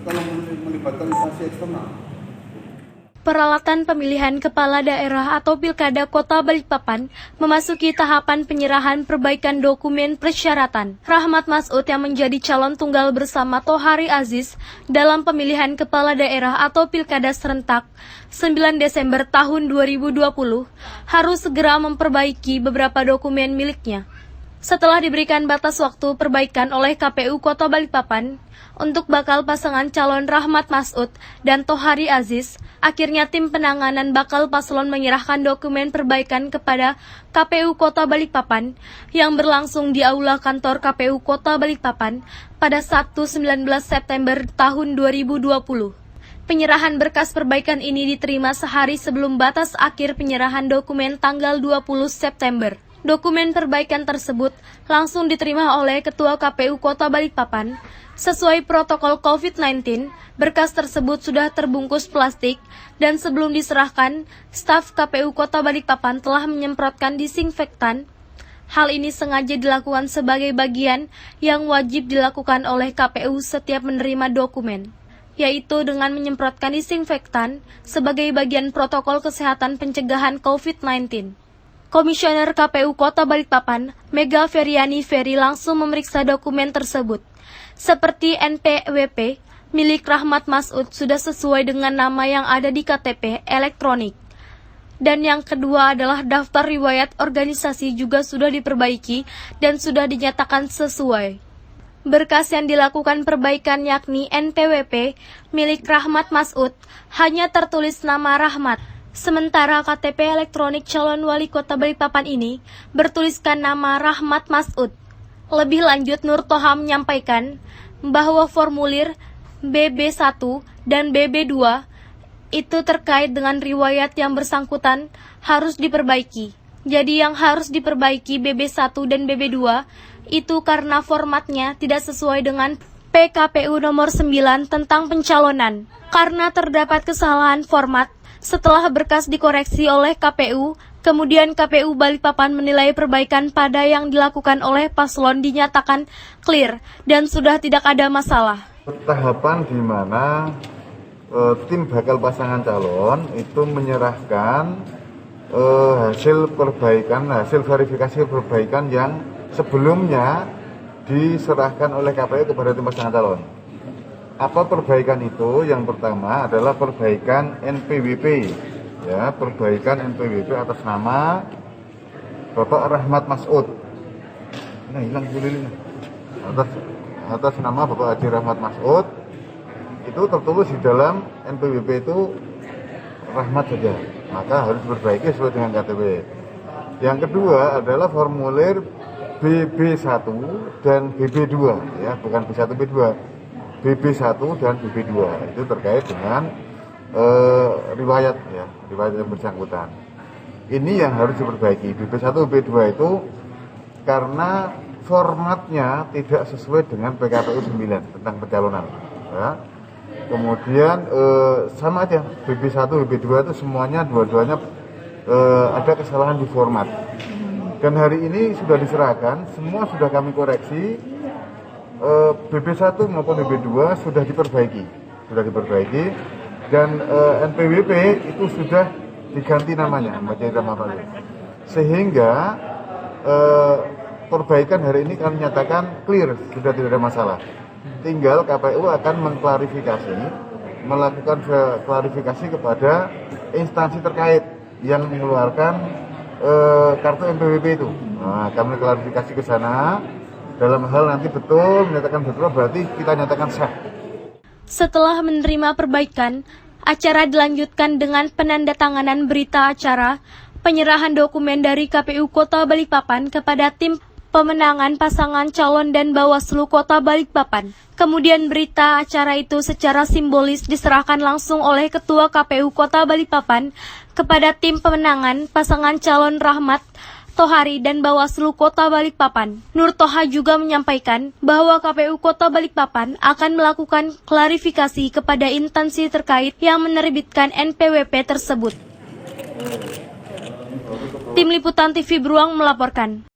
kalau melibatkan instansi eksternal. Peralatan pemilihan kepala daerah atau Pilkada Kota Balikpapan memasuki tahapan penyerahan perbaikan dokumen persyaratan. Rahmat Masud yang menjadi calon tunggal bersama Tohari Aziz dalam pemilihan kepala daerah atau Pilkada serentak 9 Desember tahun 2020 harus segera memperbaiki beberapa dokumen miliknya. Setelah diberikan batas waktu perbaikan oleh KPU Kota Balikpapan untuk bakal pasangan calon Rahmat Masud dan Tohari Aziz, akhirnya tim penanganan bakal paslon menyerahkan dokumen perbaikan kepada KPU Kota Balikpapan yang berlangsung di Aula Kantor KPU Kota Balikpapan pada Sabtu 19 September tahun 2020. Penyerahan berkas perbaikan ini diterima sehari sebelum batas akhir penyerahan dokumen tanggal 20 September. Dokumen perbaikan tersebut langsung diterima oleh Ketua KPU Kota Balikpapan. Sesuai protokol COVID-19, berkas tersebut sudah terbungkus plastik dan sebelum diserahkan, staf KPU Kota Balikpapan telah menyemprotkan disinfektan. Hal ini sengaja dilakukan sebagai bagian yang wajib dilakukan oleh KPU setiap menerima dokumen, yaitu dengan menyemprotkan disinfektan sebagai bagian protokol kesehatan pencegahan COVID-19. Komisioner KPU Kota Balikpapan, Mega Feryani Ferry langsung memeriksa dokumen tersebut. Seperti NPWP milik Rahmat Masud sudah sesuai dengan nama yang ada di KTP elektronik. Dan yang kedua adalah daftar riwayat organisasi juga sudah diperbaiki dan sudah dinyatakan sesuai. Berkas yang dilakukan perbaikan yakni NPWP milik Rahmat Masud hanya tertulis nama Rahmat. Sementara KTP elektronik calon wali kota Balikpapan ini bertuliskan nama Rahmat Masud. Lebih lanjut, Nur Toha menyampaikan bahwa formulir BB1 dan BB2 itu terkait dengan riwayat yang bersangkutan harus diperbaiki. Jadi yang harus diperbaiki BB1 dan BB2 itu karena formatnya tidak sesuai dengan PKPU nomor 9 tentang pencalonan. Karena terdapat kesalahan format, setelah berkas dikoreksi oleh KPU, kemudian KPU Balikpapan menilai perbaikan pada yang dilakukan oleh paslon dinyatakan clear dan sudah tidak ada masalah. Tahapan di mana tim bakal pasangan calon itu menyerahkan hasil verifikasi perbaikan yang sebelumnya diserahkan oleh KPU kepada tim pasangan calon. Apa perbaikan itu? Yang pertama adalah perbaikan NPWP, ya, perbaikan NPWP atas nama Bapak Rahmat Masud. Nah, hilang lilin. Atas nama Bapak Haji Rahmat Masud itu tertulis di dalam NPWP itu Rahmat saja, maka harus diperbaiki sesuai dengan KTP. Yang kedua adalah formulir BB1 dan BB2, ya, bukan B1 B2. BB1 dan BB2 itu terkait dengan riwayat yang bersangkutan. Ini yang harus diperbaiki. BB1 BB2 itu karena formatnya tidak sesuai dengan PKPU 9 tentang pencalonan, ya. Kemudian sama aja BB1 BB2 itu semuanya dua-duanya ada kesalahan di format. Dan hari ini sudah diserahkan, semua sudah kami koreksi. BB1 maupun BB2 sudah diperbaiki dan NPWP itu sudah diganti namanya menjadi nama baru, sehingga perbaikan hari ini kami nyatakan clear, sudah tidak ada masalah. Tinggal KPU akan melakukan klarifikasi kepada instansi terkait yang mengeluarkan kartu NPWP itu. Nah, kami klarifikasi ke sana. Dalam hal nanti betul, menyatakan betul, berarti kita nyatakan sah. Setelah menerima perbaikan, acara dilanjutkan dengan penandatanganan berita acara penyerahan dokumen dari KPU Kota Balikpapan kepada tim pemenangan pasangan calon dan Bawaslu Kota Balikpapan. Kemudian berita acara itu secara simbolis diserahkan langsung oleh Ketua KPU Kota Balikpapan kepada tim pemenangan pasangan calon Rahmat Tohari dan Bawaslu Kota Balikpapan. Nur Toha juga menyampaikan bahwa KPU Kota Balikpapan akan melakukan klarifikasi kepada instansi terkait yang menerbitkan NPWP tersebut. Tim Liputan TV Beruang melaporkan.